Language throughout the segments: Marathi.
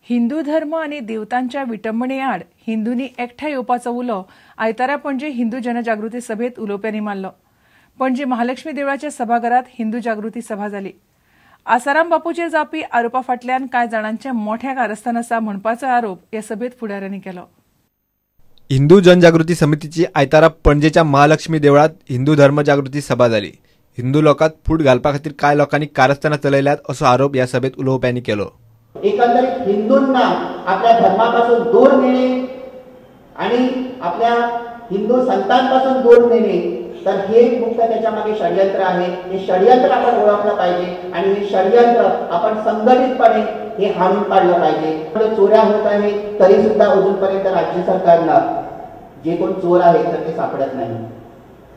हिंदू धर्म आणि देवतांच्या विटंबणे आड हिंदूंनी एकठांय येवपाचो उलो आयतारा पणजे हिंदू जनजागृती सभेत उलोवप्यांनी मारलो। पणजे महालक्ष्मी देवळाच्या सभाघरात हिंदू जागृती सभा जाली। आसाराम बापूचेर जावपी आरोपा फाटल्यान कांय जाणांचे मोठे कारस्थान आसा म्हणपाचो आरोप ह्या सभेत फुडाऱ्यांनी केलो। हिंदू जनजागृती समितीची आयतारा पणजेच्या महालक्ष्मी देवळात हिंदू धर्म जागृती सभा जाली। हिंदू लोकांत फूट घालपा खातीर कांय लोकांनी कारस्थानां चलयल्यात असो आरोप ह्या सभेत उलोवप्यांनी केलो। एकंदरीत हिंदूंना आपल्या धर्मापासून दूर नेणे आणि आपल्या हिंदू संतांपासून दूर नेणे, तर हे मुख्य त्याच्या मागे षडयंत्र आहे। हे षडयंत्र आपण ओळखलं पाहिजे आणि हे षडयंत्र आपण संघटितपणे हे हाणून काढलं पाहिजे। चोऱ्या होत आहे तरी सुद्धा अजूनपर्यंत राज्य सरकारला जे कोण चोर आहेत तर ते सापडत नाही।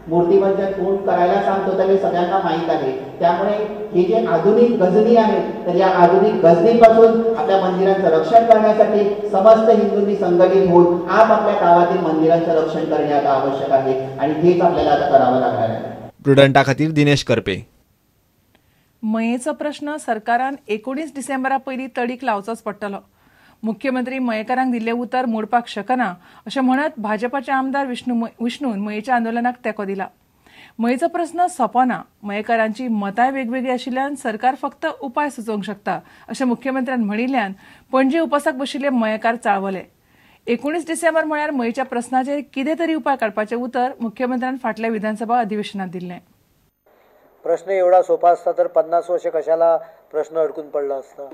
मूर्तिवंचन कोण करायला सांगतो तर हे सगळ्यांना माहीत आहे। त्यामुळे हे जे आधुनिक गजनी आहेत तर या आधुनिक गजनीपासून आपल्या मंदिरांचं रक्षण करण्यासाठी समस्त हिंदूंनी संघटित होऊन आपल्या गावातील मंदिरांचं रक्षण करणे आता आवश्यक आहे आणि हेच आपल्याला आता करावं लागणार आहे। प्रुडंटा खातीर दिनेश करपे। मयेचो प्रश्न सरकारान 19 डिसेंबरा पयलीं तडीक लावचोच पडटलो। मुख्यमंत्री मयेकारांक दिल्लें उतर मोडपाक शकना अशें म्हणत भाजपाचे आमदार विष्णून मयेच्या आंदोलनाक तेंको दिला। मयेचो प्रस्न सोंपना, मयेकारांची मतांय वेगवेगळी आशिल्ल्यान सरकार फक्त उपाय सुचोवंक शकता अशें मुख्यमंत्र्यान म्हणिल्ल्यान पणजे उपासाक बशिल्ले मयेकार चाळवले। 19 डिसेंबर म्हळ्यार मयेच्या प्रस्नाचेर कितें तरी उपाय काडपाचें उतर मुख्यमंत्र्यान फाटल्या विधानसभा अधिवेशनात दिल्लें। प्रश्न एवढा सोपा असता तर 50 वर्ष कशाला प्रश्न अडकून पडला असता।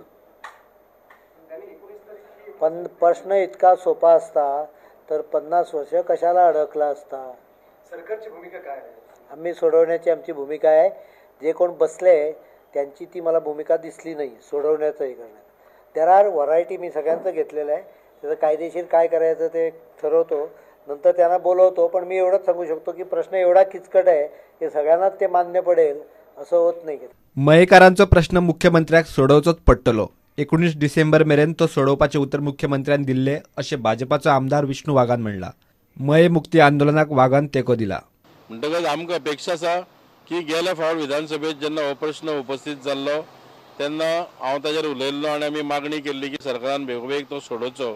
पण प्रश्न इतका सोपा असता तर 50 वर्ष कशाला अडकला असता। सरकारची भूमिका काय आहे? आम्ही सोडवण्याची आमची भूमिका आहे। जे कोण बसले त्यांची ती मला भूमिका दिसली नाही सोडवण्याचं हे करण्यात। देर आर व्हरायटी मी सगळ्यांचं घेतलेलं आहे। त्याचं कायदेशीर काय करायचं ते ठरवतो, नंतर त्यांना बोलवतो। पण मी एवढंच सांगू शकतो की प्रश्न एवढा किचकट आहे की सगळ्यांनाच ते मान्य पडेल असं होत नाही। मयेकारांचो प्रश्न मुख्यमंत्र्याक सोडवचोच पडटलो। 19 डिसेंबर मेरेन तो सोडवपाचें उतर मुख्यमंत्र्यान दिल्लें अशें भाजपाचो आमदार विष्णू वाघान म्हणला। मये मुक्ती आंदोलनाक वाघान तेंको दिला। म्हणटकच आमकां अपेक्षा आसा की गेल्या फावट विधानसभेत जेन्ना हो प्रश्न उपस्थित जाल्लो तेन्ना हांव ताचेर उलयल्लो आनी आमी मागणी केल्ली की सरकारान बेगोबेग तो सोडोवचो।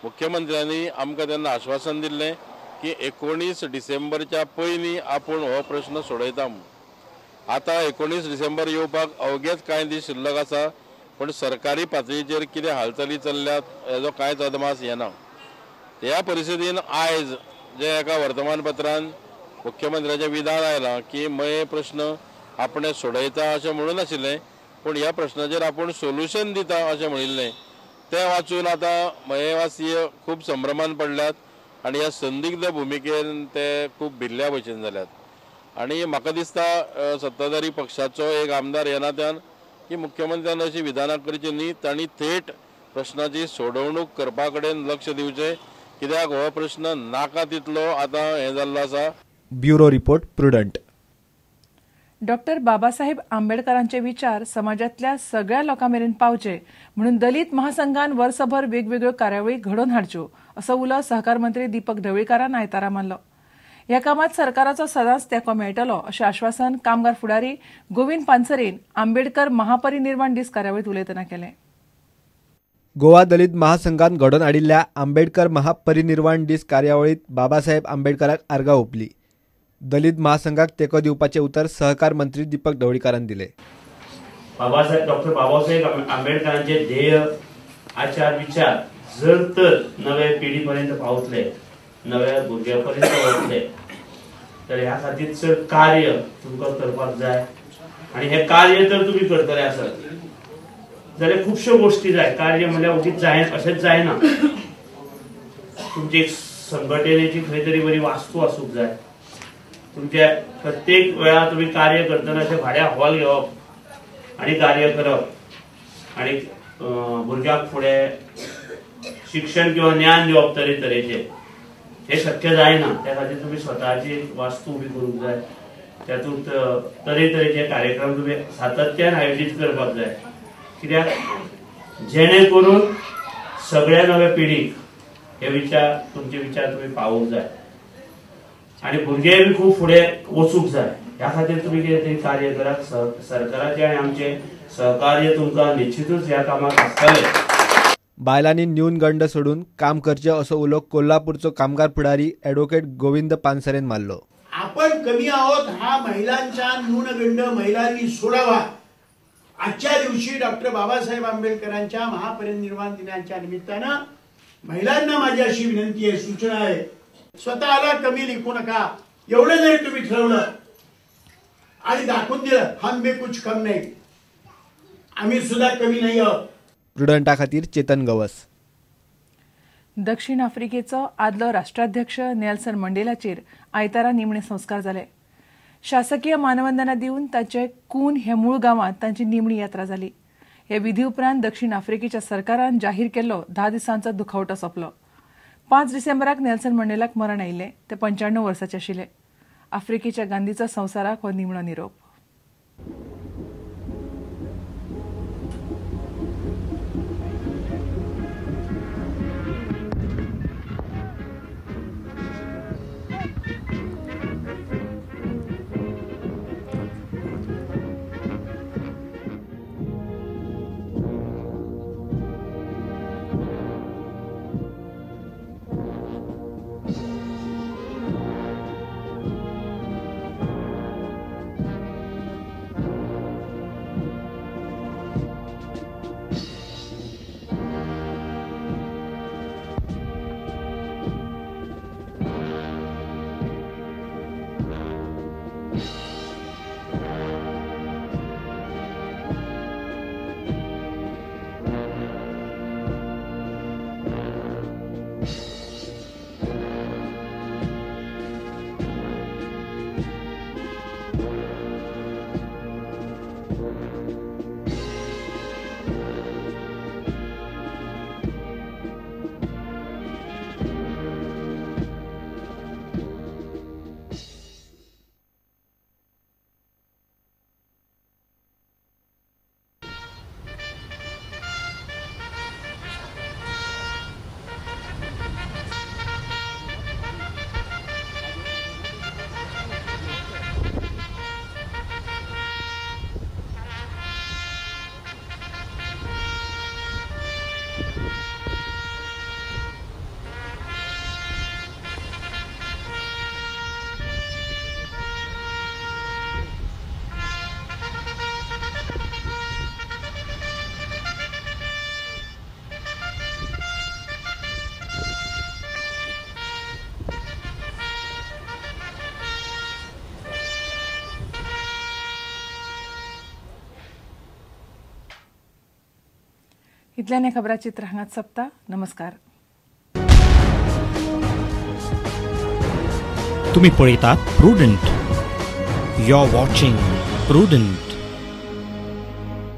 मुख्यमंत्र्यांनी आमकां तेन्ना आश्वासन दिल्लें की 19 डिसेंबरच्या पयलीं आपूण हो प्रश्न सोडयता म्हूण। आतां 19 डिसेंबर येवपाक अवघेच कांय दीस शिल्लक आसा, पण सरकारी पातळीचेर कितें हालचाली चल्ल्यात हेजो कांयच अदमास येना। ह्या परिस्थितीन आयज जे एका वर्तमानपत्रान मुख्यमंत्र्याचें विधान आयलां की मये प्रश्न आपणे सोडयता अशें म्हणून आशिल्लें, पूण ह्या प्रश्नाचेर आपूण सोल्युशन दिता अशें म्हणिल्लें तें वाचून आतां मयेवासीय खूब संभ्रमान पडल्यात आनी ह्या संदिग्ध भुमिकेन ते खूब भिल्ल्या भशेन जाल्यात। आनी म्हाका दिसता सत्ताधारी पक्षाचो एक आमदार ह्या नात्यान की मुख्यमंत्र्यान अशी विधानां करची न्ही, तांणी थेट प्रश्नाची सोडवणूक करपा कडेन लक्ष दिवचें, कित्याक हो प्रश्न नाका तितलो आतां हें जाल्लो आसा। Bureau report prudent. Doctor Babasaheb आंबेडकरांचे विचार समाजातल्या सगळ्या लोकां मेरेन पावचे म्हणून दलित महासंघान वर्सभर वेगवेगळ्यो कार्यावळी घडोवन हाडच्यो असो उलो सहकार मंत्री दीपक ढवळीकारान आयतारा मारलो। ह्या कामात सरकाराचो सदांच तेंको मेळटलो अशें आश्वासन कामगार फुडारी गोविंद पानसरेन आंबेडकर महापरिनिर्वाण दीस कार्यावळीत उलयतना केलें। गोवा दलित महासंघान घडोवन हाडिल्ल्या आंबेडकर महापरिनिर्वाण दीस कार्यावळीत बाबासाहेब आंबेडकराक आर्गां ओंपली। दलित महासंघाक तेंको दिवपाचें उतर सहकार मंत्री दीपक ढवळीकारान दिलें। डॉक्टर बाबासाहेब आंबेडकरांचे ध्येय आचार विचार जर तर नव्या पिढी पर्यंत पावतले, नव्या भुरग्यापर्यंत वतले, तर ह्या खातीरचं कार्य तुमकां करपाक जाय। आणि हे कार्य जर तुम्ही करतले आसत जाल्यार खुबश्यो गोष्टी जाय। कार्य म्हणल्यार उगीच अशेंच जायना। तुमची संघटनेची खंय तरी बरी वास्तू आसूंक जाय। तुमच्या प्रत्येक वेळा तुम्ही कार्य करतना अशें भाड्या हॉल घेवप आनी कार्य करप आनी भुरग्याक फुडें शिक्षण किंवा ज्ञान दिवप तरेतरेचें हे शक्य जायना। त्या खातीर तुम्ही स्वताची वास्तू उबी करूंक जाय। त्यातूंत तरेतरेचे कार्यक्रम तुम्ही सातत्यान आयोजीत करपाक जाय, कित्याक जेणे करून सगळ्या नव्या पिढीक हे विचार तुमचे विचार तुम्ही पावोवंक जाय आणि भुरगे बी खूब फुडें वचूंक जाय। ह्या खातीर तुम्ही कितें तरी कार्य करात। सरकाराचे आनी आमचे सहकार्य तुमकां निश्चितूच ह्या कामाक आसतलें। बायलांनी न्यूनगंड सोडून काम करचे असो उलो कोल्हापूरचो कामगार फुडारी ॲडव्होकेट गोविंद पानसरेन मारलो. आपण कमी आहोत हा महिलांचा न्यूनगंड महिलांनी सोडावा. आजच्या दिवशी डॉक्टर बाबासाहेब आंबेडकरांच्या महापरिनिर्वाण दिनाच्या निमित्तानं महिलांना माझी अशी विनंती आहे, सूचना आहे, स्वतःला कमी लिखू नका. एवढं जरी तुम्ही ठरवलं आणि दाखवून दिलं हम भी कुछ कम नाही, आम्ही सुद्धा कमी नाही आहोत. प्रुडंटा खातीर चेतन गवस. दक्षिण आफ्रिकेचो आदलो राष्ट्राध्यक्ष नेल्सन मंडेलाचेर आयतारा निमणे संस्कार जाले. शासकीय मानवंदना दिवन ताचे कून हे मूळ गांवांत तांची निमणी यात्रा जाली. हे विधी उपरांत दक्षिण आफ्रिकेच्या सरकारान जाहीर केल्लो 10 दिसांचो दुखवटो सोंपलो. 5 डिसेंबराक नेल्सन मंडेलाक मरण आयिल्लें. ते 95 वर्सांचे आशिल्ले. आफ्रिकेच्या गांधीचो संवसाराक हो निमणो निरोप. इतल्यान खबरांची चित्र हांगाच सोंपता. नमस्कार. तुम्ही पळयतात Prudent. You are watching prudent.